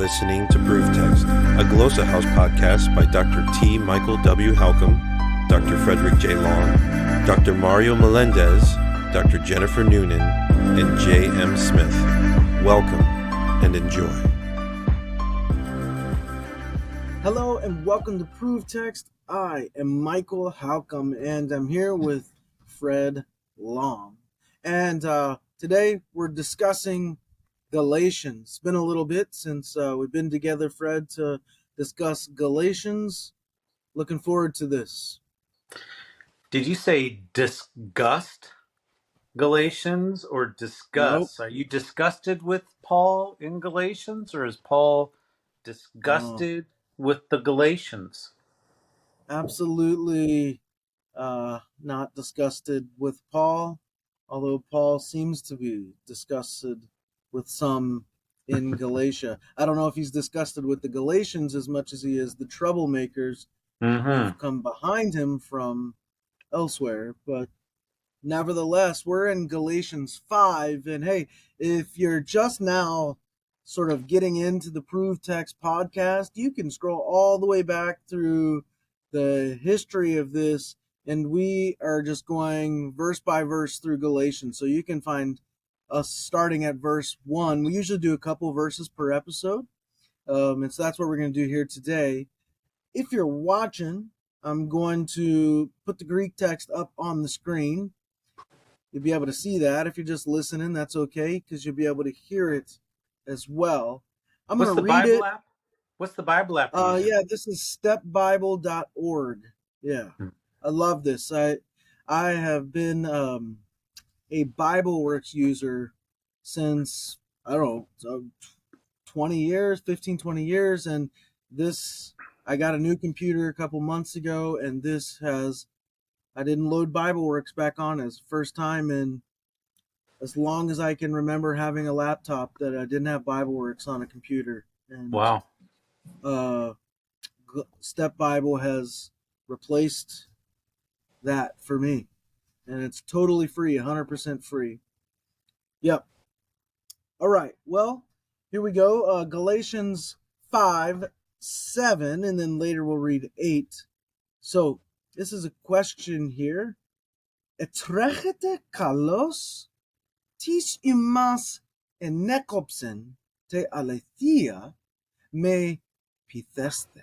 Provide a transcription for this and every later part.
listening to ProveText, a Glossa House podcast by Dr. T. Michael W. Halcomb, Dr. Fredrick J. Long, Dr. Mario Melendez, Dr. Jennifer Noonan, and J. M. Smith. Welcome and enjoy. Hello and welcome to ProveText. I am Michael Halcomb and I'm here with Fred Long. And today we're discussing Galatians. It's been a little bit since we've been together, Fred, to discuss Galatians. Looking forward to this. Did you say disgust Galatians or discuss? Nope. Are you disgusted with Paul in Galatians, or is Paul disgusted with the Galatians? Absolutely not disgusted with Paul, although Paul seems to be disgusted with some in Galatia. I don't know if he's disgusted with the Galatians as much as he is the troublemakers who've come behind him from elsewhere. But nevertheless, we're in Galatians 5. And hey, if you're just now sort of getting into the ProveText podcast, you can scroll all the way back through the history of this. And we are just going verse by verse through Galatians. So you can find us starting at verse 1. We usually do a couple verses per episode. And so that's what we're going to do here today. If you're watching, I'm going to put the Greek text up on the screen. You'll be able to see that. If you're just listening, that's okay, because you'll be able to hear it as well. I'm going to read Bible it. App? What's the Bible app? Yeah, this is stepbible.org. Yeah. I love this. I have been a BibleWorks user since, I don't know, 20 years, 15, 20 years. And this, I got a new computer a couple months ago, and I didn't load BibleWorks back on as first time in as long as I can remember having a laptop that I didn't have BibleWorks on a computer. And, wow. Step Bible has replaced that for me, and it's totally free, 100% free. Yep. All right, well, here we go. Galatians 5:7, and then later we'll read 8. So this is a question here. Etrechete kalos tis imas enekopsen te aletheia me pitheste.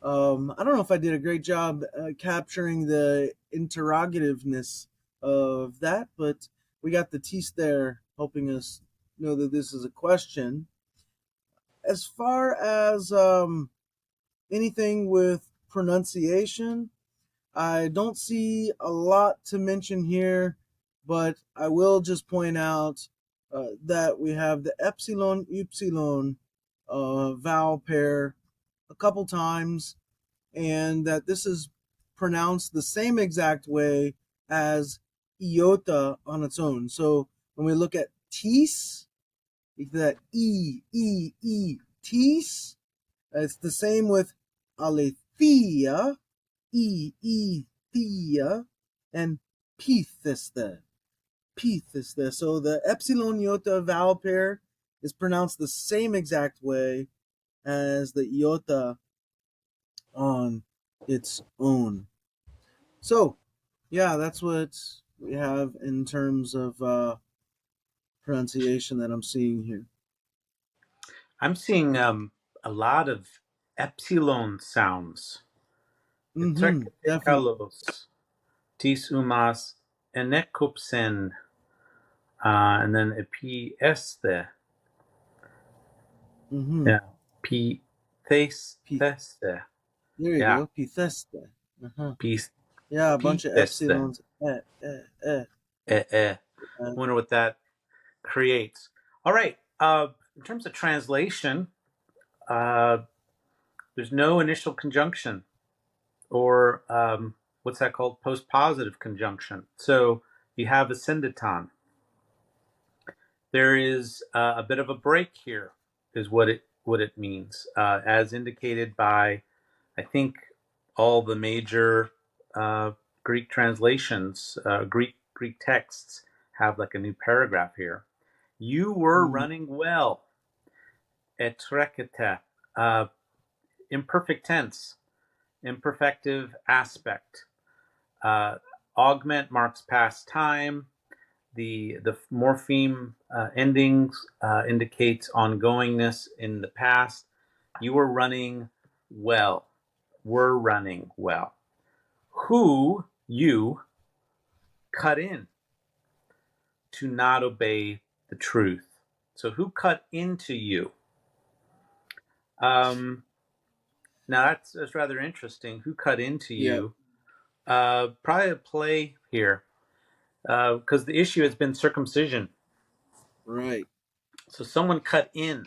I don't know if I did a great job capturing the interrogativeness of that, but we got the tis there helping us know that this is a question. As far as anything with pronunciation, I don't see a lot to mention here, but I will just point out that we have the epsilon, upsilon vowel pair a couple times, and that this is pronounced the same exact way as iota on its own. So when we look at tis, that tis, it's the same with aletheia, thea, and pitheste. So the epsilon iota vowel pair is pronounced the same exact way as the iota on its own. So, yeah, that's what we have in terms of pronunciation that I'm seeing here. I'm seeing a lot of epsilon sounds. Kalos, tis umas enekopsen, and then epieste. Yeah, pitheste. There you go, pitheste. Yeah, a bunch of epsilons. Wonder what that creates. All right. In terms of translation, there's no initial conjunction, or what's that called? Postpositive conjunction. So you have ascendaton. There is a bit of a break here, is what it means, as indicated by, I think, all the major Greek translations, Greek texts have like a new paragraph here. You were running well. etrekete, imperfect tense, imperfective aspect. Augment marks past time. The morpheme endings indicates ongoingness in the past. You were running well. Were running well. Who, you, cut in to not obey the truth. So who cut into you? Now that's rather interesting. Who cut into you? Probably a play here, because the issue has been circumcision. Right. So someone cut in.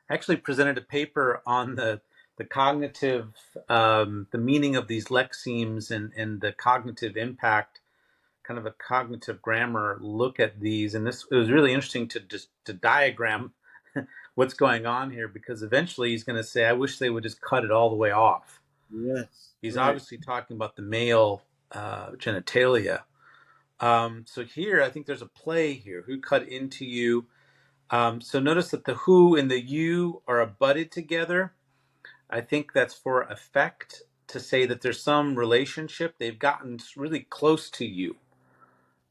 I actually presented a paper on the cognitive, the meaning of these lexemes and the cognitive impact, kind of a cognitive grammar look at these. And it was really interesting to diagram what's going on here, because eventually he's going to say, I wish they would just cut it all the way off. Yes. He's right. obviously talking about the male genitalia. So here, I think there's a play here. Who cut into you? So notice that the who and the you are abutted together. I think that's for effect, to say that there's some relationship. They've gotten really close to you,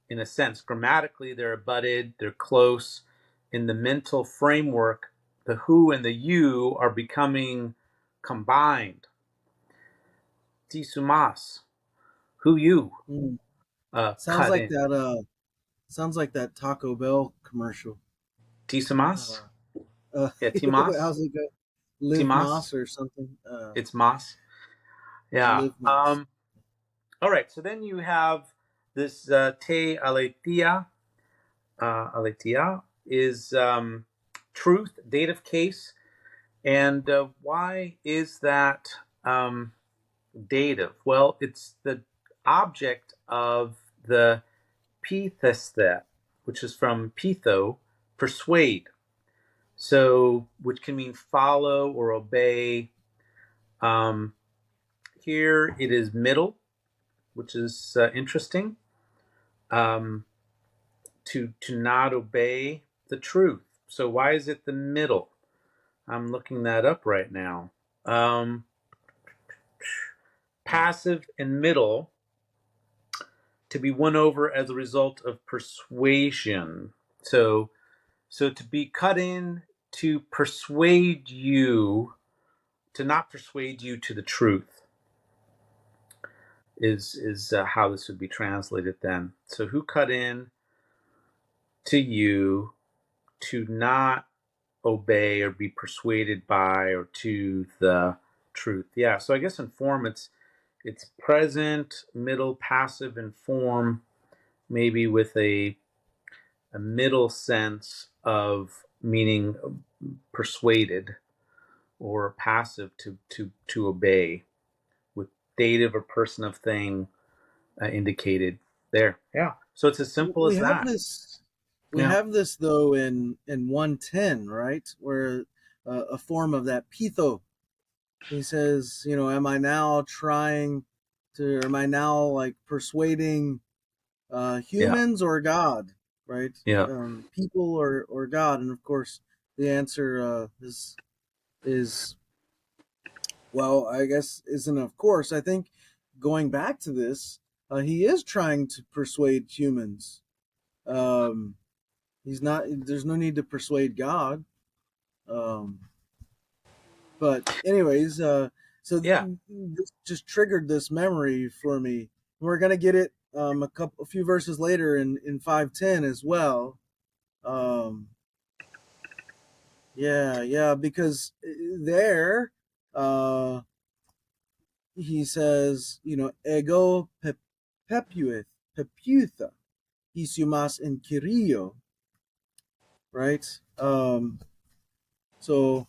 in a sense. Grammatically, they're abutted, they're close. In the mental framework, the who and the you are becoming combined. Tisumas, who you Sounds cut like in. that. Sounds like that Taco Bell commercial. Tisumas? Yeah, How's Timas? it go? Live Timas? Moss or something. It's Mas. Yeah. Live Moss. All right, so then you have this te aletheia. Aletheia is truth, dative case. And why is that dative? Well, it's the object of the pithesthe, which is from pitho, persuade. So, which can mean follow or obey. Here it is middle, which is interesting. To not obey the truth. So why is it the middle? I'm looking that up right now. Passive and middle, to be won over as a result of persuasion. So to be cut in, to persuade you, to not persuade you to the truth, is how this would be translated then. So who cut in to you to not obey or be persuaded by or to the truth? Yeah, so I guess in form it's present, middle, passive, and form, maybe with a middle sense of meaning persuaded, or passive, to obey, with dative or person of thing indicated there. Yeah, so it's as simple We as have that. this. We have this though in 110, right? Where a form of that pitho. He says, am I now like persuading humans or God, right? Yeah. People or God, and of course the answer is well, I guess isn't of course. I think going back to this, he is trying to persuade humans. He's not. There's no need to persuade God. But anyways, so this just triggered this memory for me. We're gonna get it a few verses later in 5:10 as well. Because there, he says, ego pepuitha, isumas in kirio, right? So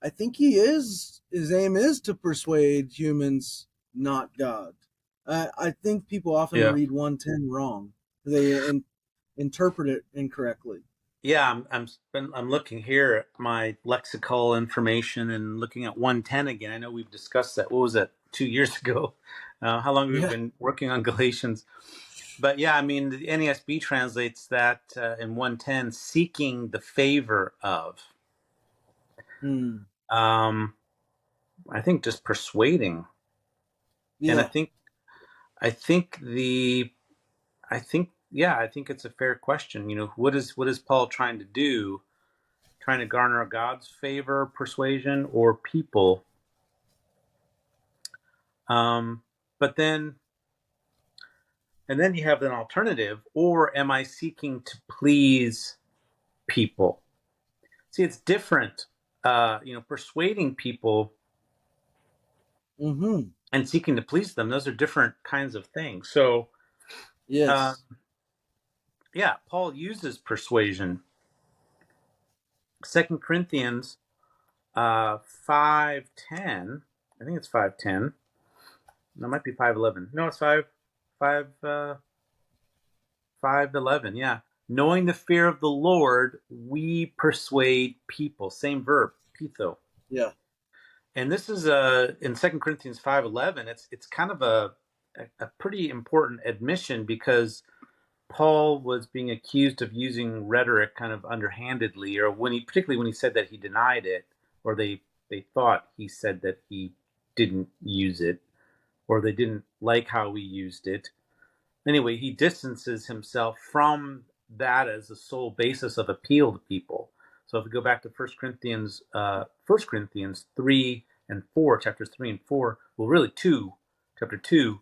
I think his aim is to persuade humans, not God. I think people often read 110 wrong. They interpret it incorrectly. Yeah, I'm looking here at my lexical information and looking at 110 again. I know we've discussed that. What was that, 2 years ago? How long have we been working on Galatians? But yeah, I mean, the NASB translates that in 110, seeking the favor of. Hmm. I think just persuading. And Yeah. I think it's a fair question. What is Paul trying to do? Trying to garner God's favor, persuasion, or people? But then, and then you have an alternative, or am I seeking to please people? See, it's different. Persuading people Mm-hmm. and seeking to please them, those are different kinds of things. So, uh, Yes. Paul uses persuasion. 2 Corinthians 5:10. I think it's 5:10. No, it might be 5:11. No, it's 5:11. Yeah. Knowing the fear of the Lord, we persuade people. Same verb, pitho. Yeah. And this is in 2 Corinthians 5:11. It's kind of a pretty important admission, because Paul was being accused of using rhetoric kind of underhandedly, or particularly when he said that he denied it, or they thought he said that he didn't use it, or they didn't like how he used it. Anyway, he distances himself from that as the sole basis of appeal to people. So if we go back to 1 Corinthians 3 and 4, chapters 3 and 4, well, really chapter 2,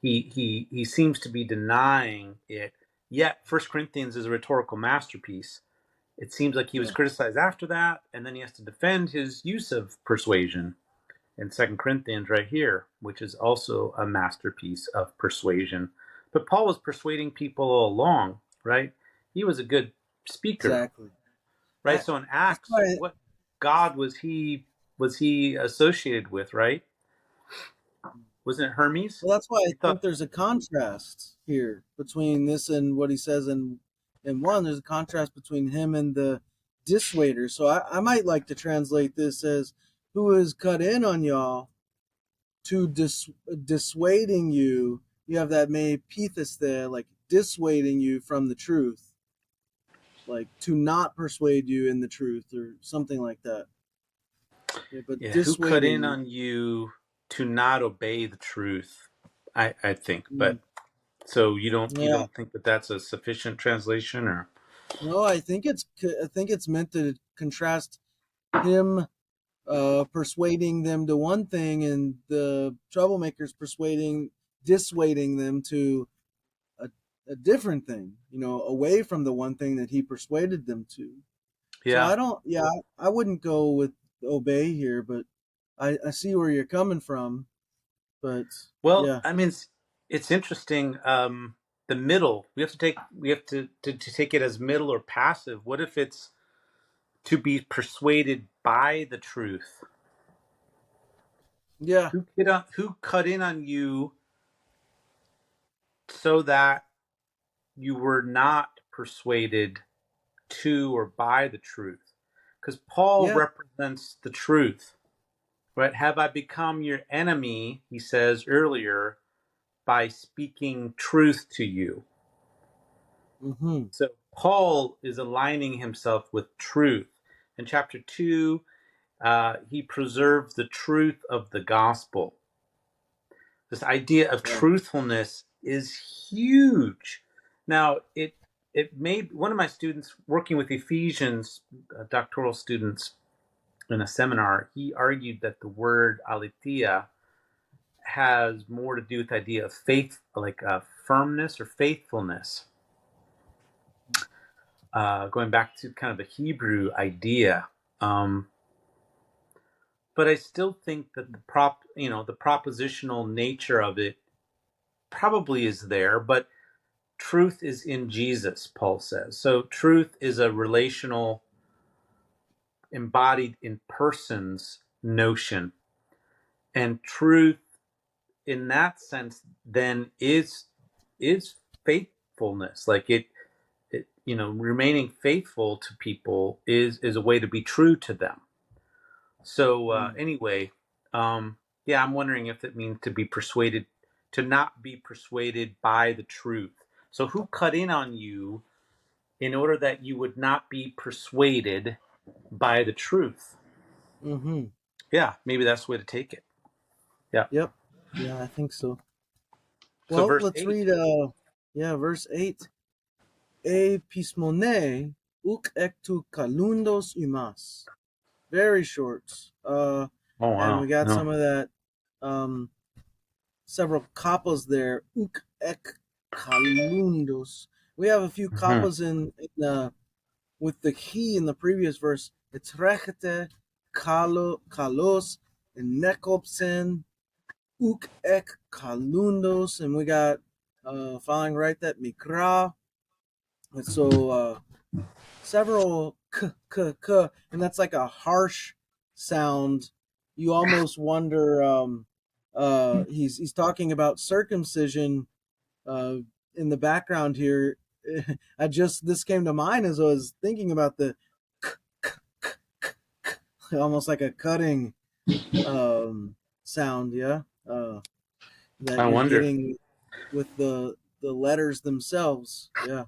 he seems to be denying it. Yet 1 Corinthians is a rhetorical masterpiece. It seems like he was Yeah. criticized after that, and then he has to defend his use of persuasion in 2 Corinthians right here, which is also a masterpiece of persuasion. But Paul was persuading people all along, right? He was a good speaker, Exactly. right? So in That's Acts, why. what God was he associated with, right? Wasn't it Hermes? Well, that's why I He think thought, there's a contrast here between this and what he says in one. There's a contrast between him and the dissuader. So I might like to translate this as, "Who is cut in on y'all to dissuading you." You have that me pithis there, like dissuading you from the truth, like to not persuade you in the truth or something like that. Yeah, but who cut dissuading in you. on you to not obey the truth? I think, Mm, but so you yeah. don't think that that's a sufficient translation, or? No, I think it's meant to contrast him persuading them to one thing and the troublemakers dissuading them to a, a different thing, away from the one thing that he persuaded them to. So Yeah. I wouldn't go with obey here, but I see where you're coming from. But Well, yeah, I mean, it's interesting. The middle, we have to take it as middle or passive. What if it's to be persuaded by the truth? yeah, Who cut in on you so that you were not persuaded to or by the truth? Because Paul yeah, represents the truth, right? Have I become your enemy, he says earlier, by speaking truth to you? mm-hmm, So Paul is aligning himself with truth. In chapter 2, he preserves the truth of the gospel. This idea of yeah, truthfulness is huge. Now, it made one of my students working with Ephesians, doctoral students in a seminar, he argued that the word aletheia has more to do with the idea of faith, like firmness or faithfulness. Going back to kind of the Hebrew idea. Um, but I still think that the propositional nature of it probably is there, but truth is in Jesus, Paul says. So truth is a relational, embodied in persons notion. And truth in that sense then is faithfulness. Like remaining faithful to people is a way to be true to them. So mm, anyway, I'm wondering if it means to not be persuaded by the truth. So who cut in on you in order that you would not be persuaded by the truth? Mm-hmm. Yeah, maybe that's the way to take it. Yeah. Yep. Yeah, I think so. So Well, verse let's 8. read verse 8. E pismone uk ectu kalundos imas. Very short. Oh, And wow. we got No. some of that several kappas there. Uk ek kalundos. We have a few Mhm. kappas in with the he in the previous verse. Etrechete kalos and nekopsen uk ek kalundos, and we got following right that mikra. And so several k, and that's like a harsh sound. You almost wonder. He's talking about circumcision uh, in the background here. This came to mind as I was thinking about the almost like a cutting sound. Yeah, that I you're wonder. getting with the letters themselves. Yeah.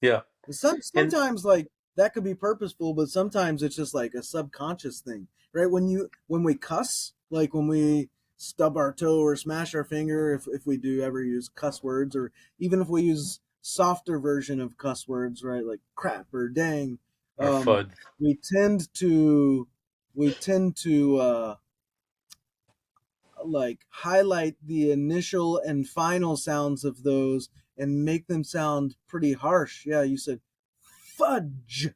Yeah. And And sometimes like that could be purposeful, but sometimes it's just like a subconscious thing, right? When we cuss, like when we stub our toe or smash our finger, if we do ever use cuss words, or even if we use softer version of cuss words, right, like crap or dang, or um, FUD. we tend to we tend to like highlight the initial and final sounds of those and make them sound pretty harsh. Yeah, you said fudge,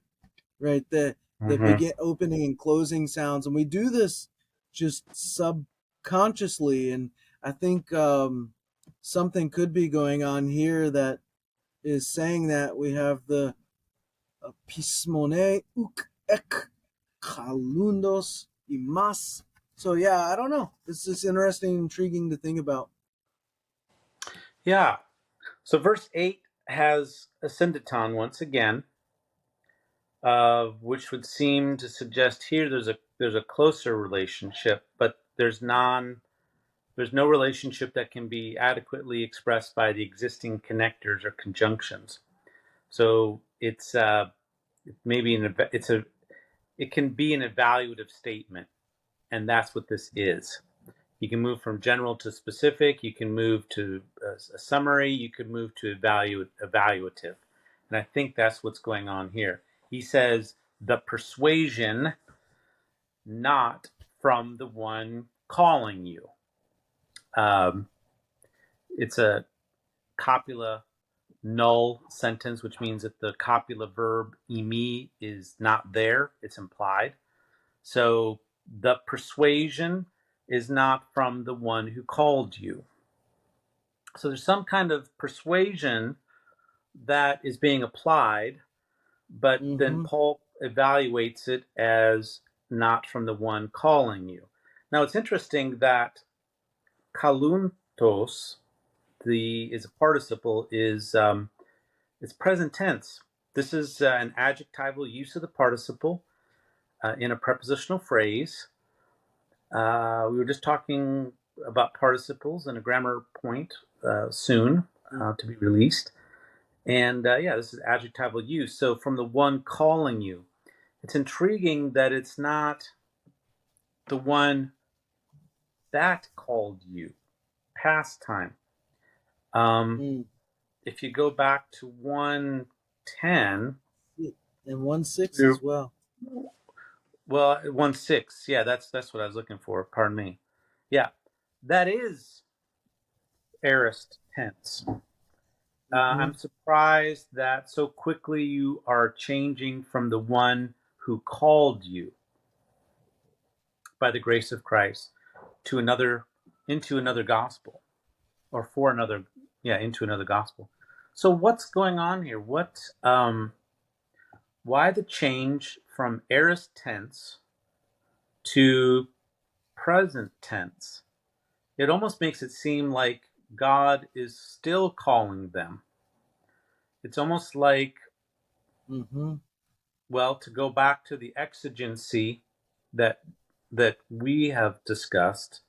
right? The Hmm. begin opening and closing sounds, and we do this just subconsciously. And I think something could be going on here that is saying that we have the pismone uk ek kalundos imas. So yeah, I don't know. It's just interesting, intriguing to think about. Yeah. So verse 8 has a syndeton once again, which would seem to suggest here there's a closer relationship, but there's no relationship that can be adequately expressed by the existing connectors or conjunctions. So it's maybe it can be an evaluative statement, and that's what this is. You can move from general to specific. You can move to a summary. You could move to evaluative. And I think that's what's going on here. He says, the persuasion, not from the one calling you. It's a copula null sentence, which means that the copula verb imi is not there. It's implied. So the persuasion is not from the one who called you. So there's some kind of persuasion that is being applied, but then Mm-hmm. Paul evaluates it as not from the one calling you. Now it's interesting that kaluntos, is a participle, is it's present tense. This is an adjectival use of the participle in a prepositional phrase. We were just talking about participles in a grammar point soon to be released. And yeah, this is adjectival use. So from the one calling you, it's intriguing that it's not the one that called you, past time. Mm. If you go back to 110, And 1-6 as well. well, 1:6, yeah, that's what I was looking for. Pardon me. Yeah, that is aorist tense. Mm-hmm. I'm surprised that so quickly you are changing from the one who called you by the grace of Christ to another, into another gospel, or for another, yeah, into another gospel. So what's going on here? Why the change from aorist tense to present tense? It almost makes it seem like God is still calling them. It's almost like, Mm-hmm. well, to go back to the exigency that we have discussed,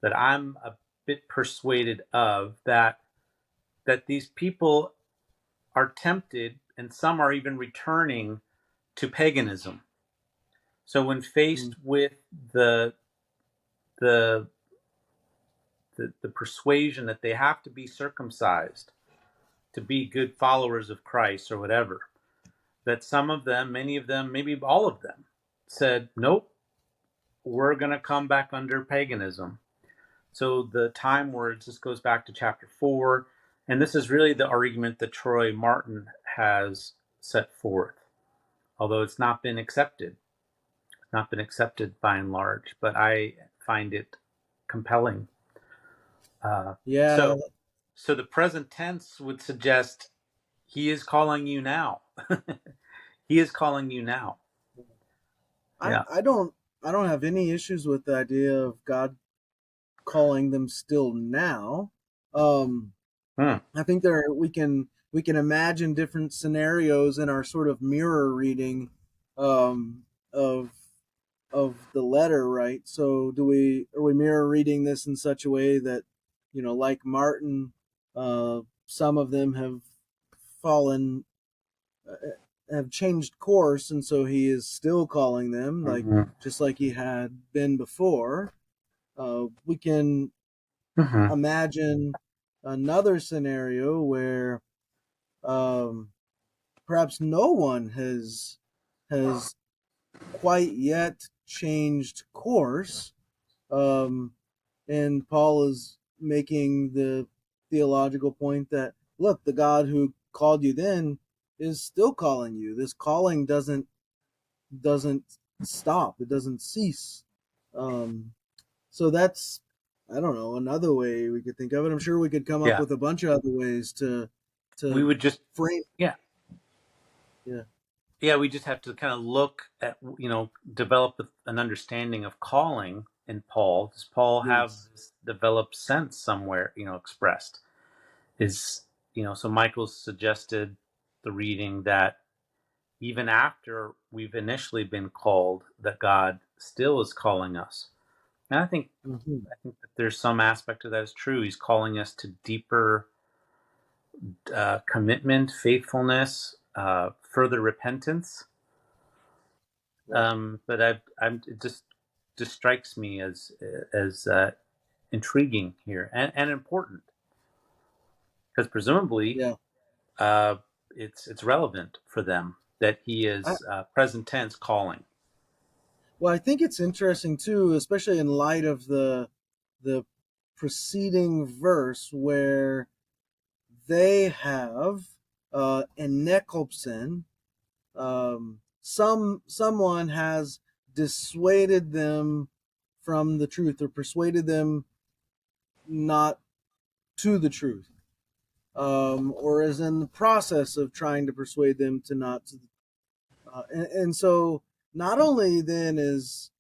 that I'm a bit persuaded of, that these people are tempted, and some are even returning to paganism. So when faced with the the the persuasion that they have to be circumcised to be good followers of Christ or whatever, that some of them, many of them, maybe all of them, said, nope, we're going to come back under paganism. So the time words, this goes back to chapter 4, and this is really the argument that Troy Martin has set forth, although it's not been accepted. It's not been accepted by and large, but I find it compelling. Yeah, So the present tense would suggest he is calling you now. He is calling you now. Yeah. I don't have any issues with the idea of God calling them still now. I think we can imagine different scenarios in our sort of mirror reading of the letter, right? So are we mirror reading this in such a way that, like Martin, some of them have fallen, have changed course, and so he is still calling them, like just like he had been before. We can imagine another scenario where perhaps no one has quite yet changed course, and Paul is making the theological point that, look, the God who called you then is still calling you. This calling doesn't stop. It doesn't cease. So that's, I don't know, another way we could think of it. I'm sure we could come up with a bunch of other ways to we would just frame. Yeah. We just have to kind of look at, develop an understanding of calling in Paul. Does Paul have this developed sense somewhere, expressed? So Michael's suggested the reading that even after we've initially been called, that God still is calling us. And I think that there's some aspect of that is true. He's calling us to deeper commitment, faithfulness, further repentance. But it just strikes me as intriguing here and important, because presumably it's relevant for them that he is present tense calling. Well, I think it's interesting too, especially in light of the preceding verse where they have enekopsen, someone has dissuaded them from the truth, or persuaded them not to the truth, or is in the process of trying to persuade them to not to, and so not only then is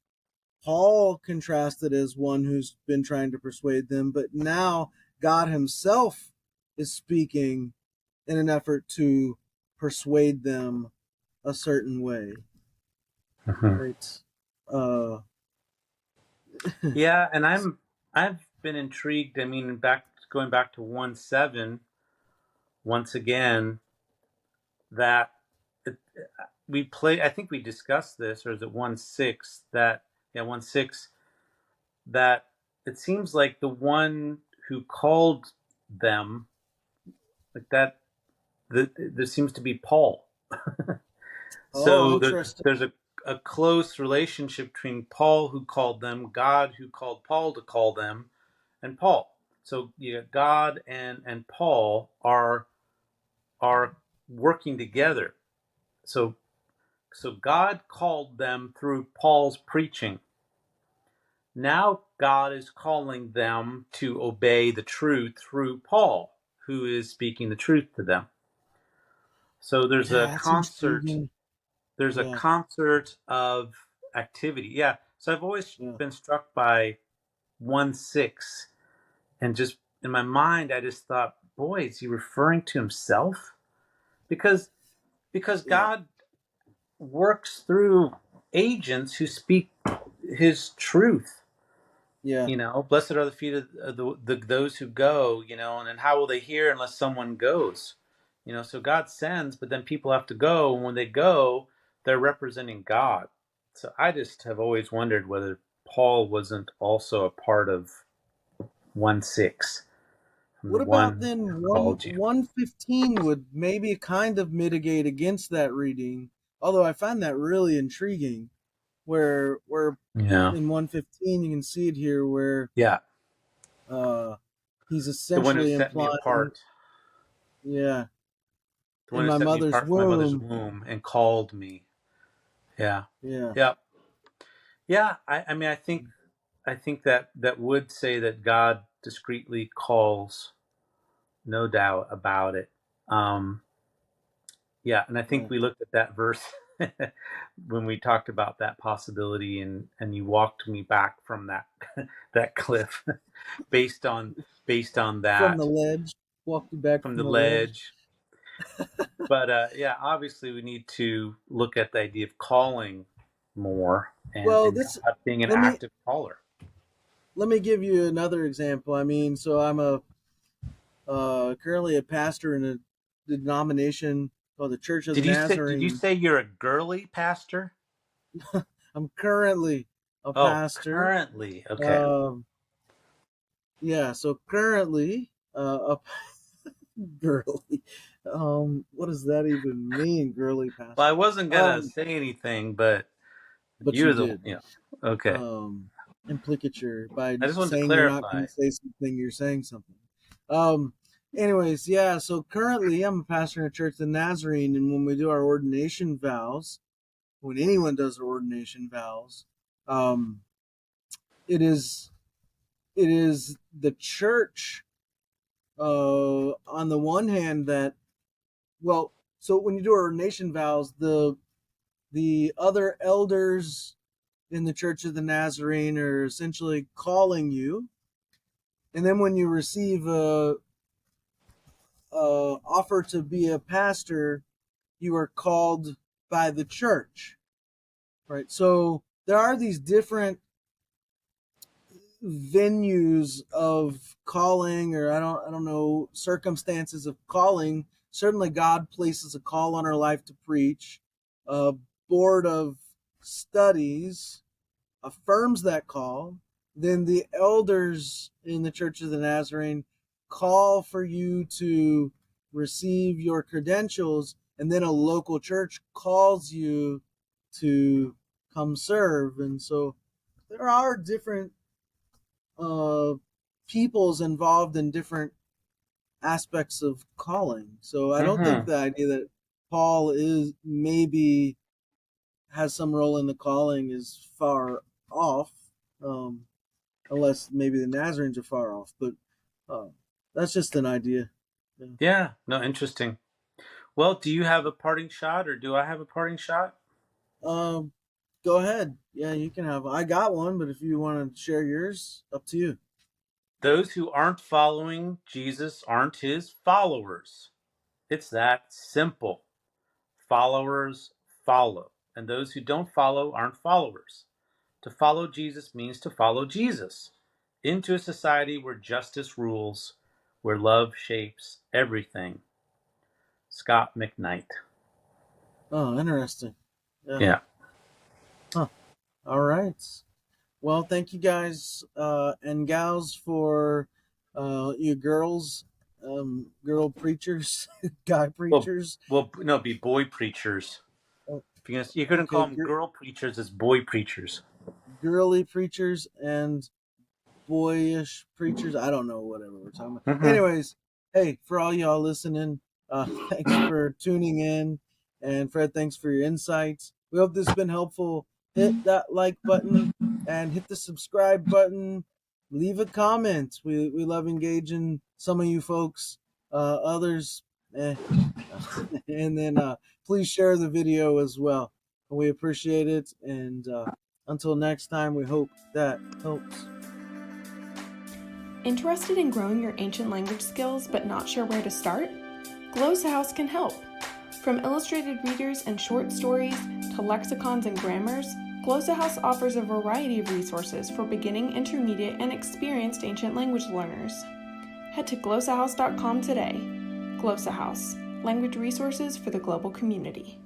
Paul contrasted as one who's been trying to persuade them, but now God himself is speaking in an effort to persuade them a certain way. Right? Yeah, and I've been intrigued. I mean, going back to 1:7, once again, that I think we discussed this, or is it 1:6 that 1:6 that it seems like the one who called them, like that, there seems to be Paul. So there's a close relationship between Paul who called them, God who called Paul to call them, and Paul. So God and Paul are working together. So God called them through Paul's preaching. Now God is calling them to obey the truth through Paul, who is speaking the truth to them. So there's a concert. There's a concert of activity. Yeah. So I've always been struck by 1:6, and just in my mind, I just thought, boy, is he referring to himself? Because God works through agents who speak his truth. Blessed are the feet of those who go, and then how will they hear unless someone goes? So God sends, but then people have to go, and when they go, they're representing God. So I just have always wondered whether Paul wasn't also a part of 1:6 from the What about one then who called you. 115 would maybe kind of mitigate against that reading, although I find that really intriguing, where Yeah. in 115 you can see it here where Yeah. he's The one who essentially set me implying, apart. yeah, The one in who my set me mother's apart from my mother's womb. womb and called me. Yeah. Yeah. Yeah. Yeah. I mean, I think that would say that God discreetly calls, no doubt about it. Yeah, and I think Yeah. we looked at that verse when we talked about that possibility, and you walked me back from that that cliff based on From the that, ledge, walked you back from from the the ledge. ledge. But yeah, obviously we need to look at the idea of calling more, Well, and this God being an let me active caller. let me give you another example. I mean, so I'm currently a pastor in a denomination called the Church of the Did you Nazarene. say you're a girly pastor? I'm currently a Oh, pastor. currently. Okay. Um, yeah, so currently a girly. What does that even mean, girly Well, I pastor? wasn't gonna Um, say anything, but but you you're the, did. okay. Implicature by I just wanted to saying you're not going clarify. to say something, you're saying something. Um, anyways, yeah. So currently, I'm a pastor in a church, the Nazarene, and when we do our ordination vows, when anyone does their ordination vows, um, it is the church. On the one hand, that well, so when you do ordination vows, the other elders in the Church of the Nazarene are essentially calling you, and then when you receive a offer to be a pastor, you are called by the church, right? So there are these different venues of calling, or I don't know, circumstances of calling. Certainly God places a call on our life to preach. A board of studies affirms that call. Then the elders in the Church of the Nazarene call for you to receive your credentials, and then a local church calls you to come serve. And so there are different uh, peoples involved in different aspects of calling. So I don't think Mm-hmm. the idea that Paul is maybe has some role in the calling is far off, um, unless maybe the Nazarenes are far off. But uh, that's just an idea. Yeah. Yeah. No, interesting. Well, do you have a parting shot, or do I have a parting shot? Um, Go ahead. Yeah, you can have. I got one, but if you want to share yours, up to you. Those who aren't following Jesus aren't his followers. It's that simple. Followers follow, and those who don't follow aren't followers. To follow Jesus means to follow Jesus into a society where justice rules, where love shapes everything. Scott McKnight. Oh, interesting. Yeah. Yeah. Huh. All right. Well, thank you guys and gals for you girls, girl preachers, guy Well, preachers. no, be boy preachers. Oh, Because you couldn't okay, call them girl preachers, it's boy preachers. girly preachers and boyish preachers. I don't know, whatever we're talking about. Mm-hmm. Anyways, hey, for all y'all listening, thanks for tuning in. And Fred, thanks for your insights. We hope this has been helpful. Hit that like button and hit the subscribe button. Leave a comment. We love engaging some of you folks. Others, eh. And then please share the video as well. We appreciate it. And until next time, we hope that helps. Interested in growing your ancient language skills but not sure where to start? Glossa House can help. From illustrated readers and short stories to lexicons and grammars, Glossa House offers a variety of resources for beginning, intermediate, and experienced ancient language learners. Head to glossahouse.com today. Glossa House, language resources for the global community.